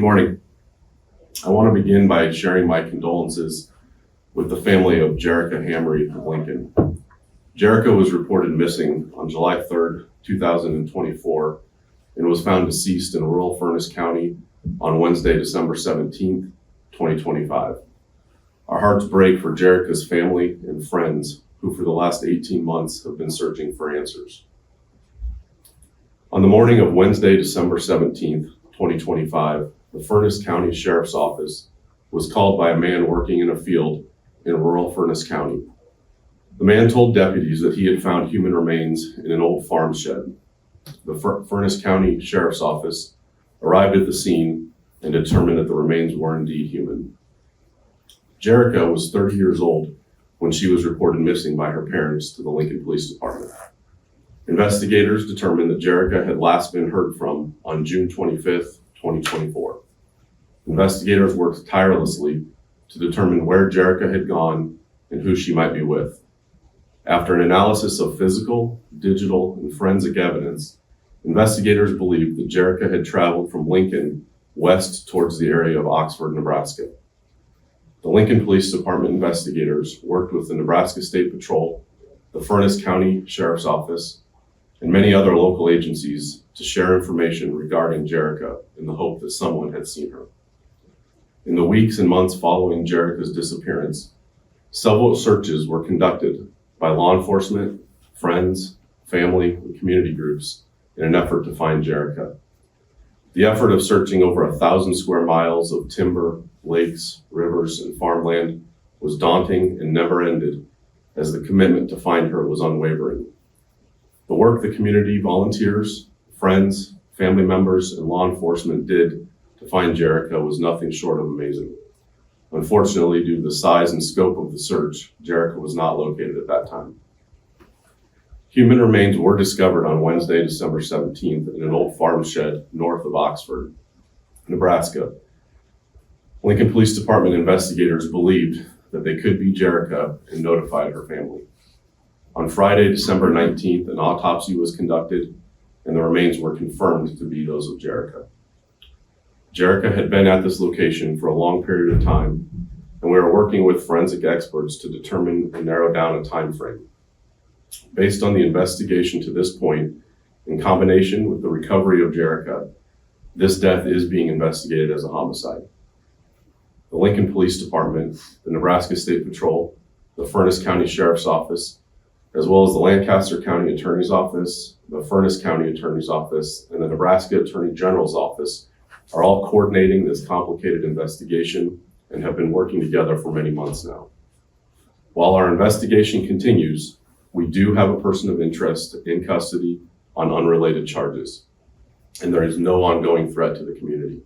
morning. I want to begin by sharing my condolences with the family of Jerica Hamre of Lincoln. Jerica was reported missing on July 3rd, 2024, and was found deceased in rural Furnas County on Wednesday, December 17th, 2025. Our hearts break for Jerica's family and friends who for the last 18 months have been searching for answers. On the morning of Wednesday, December 17th, 2025, the Furnas County Sheriff's Office was called by a man working in a field in rural Furnas County. The man told deputies that he had found human remains in an old farm shed. The Furnas County Sheriff's Office arrived at the scene and determined that the remains were indeed human. Jerica was 30 years old when she was reported missing by her parents to the Lincoln Police Department. Investigators determined that Jerica had last been heard from on June 25th, 2024. Investigators worked tirelessly to determine where Jerica had gone and who she might be with. After an analysis of physical, digital, and forensic evidence, investigators believed that Jerica had traveled from Lincoln west towards the area of Oxford, Nebraska. The Lincoln Police Department investigators worked with the Nebraska State Patrol, the Furnas County Sheriff's Office, and many other local agencies to share information regarding Jerica in the hope that someone had seen her. In the weeks and months following Jerica's disappearance, several searches were conducted by law enforcement, friends, family, and community groups in an effort to find Jerica. The effort of searching over 1,000 square miles of timber, lakes, rivers, and farmland was daunting and never ended, as the commitment to find her was unwavering. The work the community volunteers, friends, family members, and law enforcement did to find Jerica was nothing short of amazing. Unfortunately, due to the size and scope of the search, Jerica was not located at that time. Human remains were discovered on Wednesday, December 17th in an old farm shed north of Oxford, Nebraska. Lincoln Police Department investigators believed that they could be Jerica and notified her family. On Friday, December 19th, an autopsy was conducted and the remains were confirmed to be those of Jerica. Jerica had been at this location for a long period of time, and we are working with forensic experts to determine and narrow down a time frame. Based on the investigation to this point, in combination with the recovery of Jerica, this death is being investigated as a homicide. The Lincoln Police Department, the Nebraska State Patrol, the Furnas County Sheriff's Office, as well as the Lancaster County Attorney's Office, the Furnas County Attorney's Office, and the Nebraska Attorney General's Office are all coordinating this complicated investigation and have been working together for many months now. While our investigation continues, we do have a person of interest in custody on unrelated charges, and there is no ongoing threat to the community.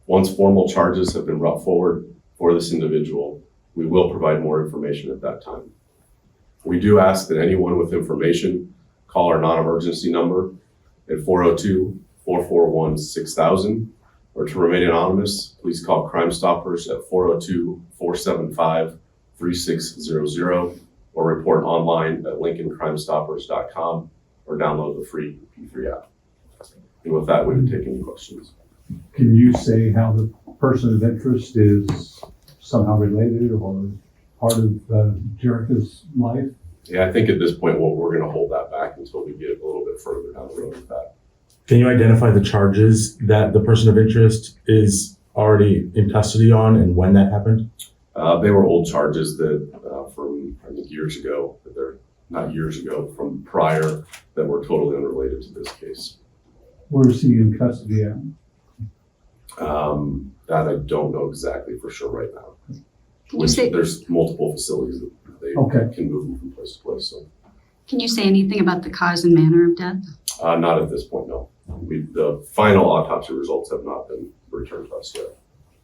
Once formal charges have been brought forward for this individual, we will provide more information at that time. We do ask that anyone with information call our non-emergency number at 402-441-6000, or to remain anonymous, please call Crime Stoppers at 402-475-3600, or report online at lincolncrimestoppers.com, or download the free P3 app. And with that, we would take any questions. Can you say how the person of interest is somehow related or part of Jerica's life? Yeah, I think at this point, we're going to hold that back until we get a little bit further down the road with that. Can you identify the charges that the person of interest is already in custody on and when that happened? They were old charges that from, I think, years ago, but they're not years ago, from prior, that were totally unrelated to this case. Where is he in custody at? That I don't know exactly for sure right now. There's multiple facilities that they can move them from place to place. So. Can you say anything about the cause and manner of death? Not at this point, no. The final autopsy results have not been returned to us yet.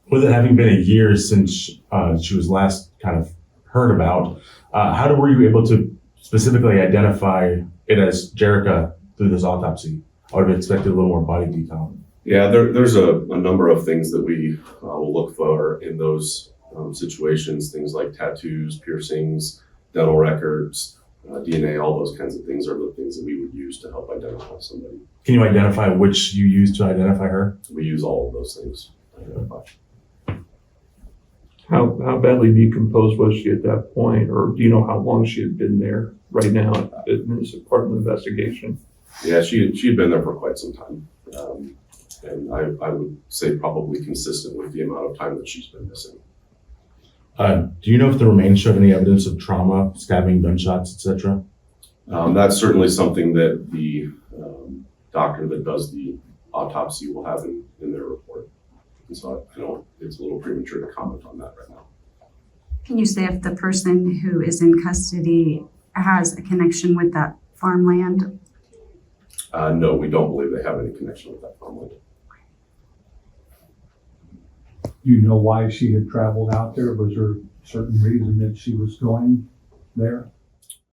With it having been a year since she was last kind of heard about, how were you able to specifically identify it as Jerica through this autopsy? I would have expected a little more body detail. Yeah, there's a number of things that we will look for in those situations, things like tattoos, piercings, dental records, DNA, all those kinds of things are the things that we would use to help identify somebody. Can you identify which you used to identify her? We use all of those things. identify. How badly decomposed was she at that point, or do you know how long she had been there right now in this part of the investigation? Yeah, she'd been there for quite some time. And I would say probably consistent with the amount of time that she's been missing. Do you know if the remains showed any evidence of trauma, stabbing, gunshots, etc.? That's certainly something that the doctor that does the autopsy will have in their report. And so I know it's a little premature to comment on that right now. Can you say if the person who is in custody has a connection with that farmland? No, we don't believe they have any connection with that farmland. Do you know why she had traveled out there? Was there a certain reason that she was going there?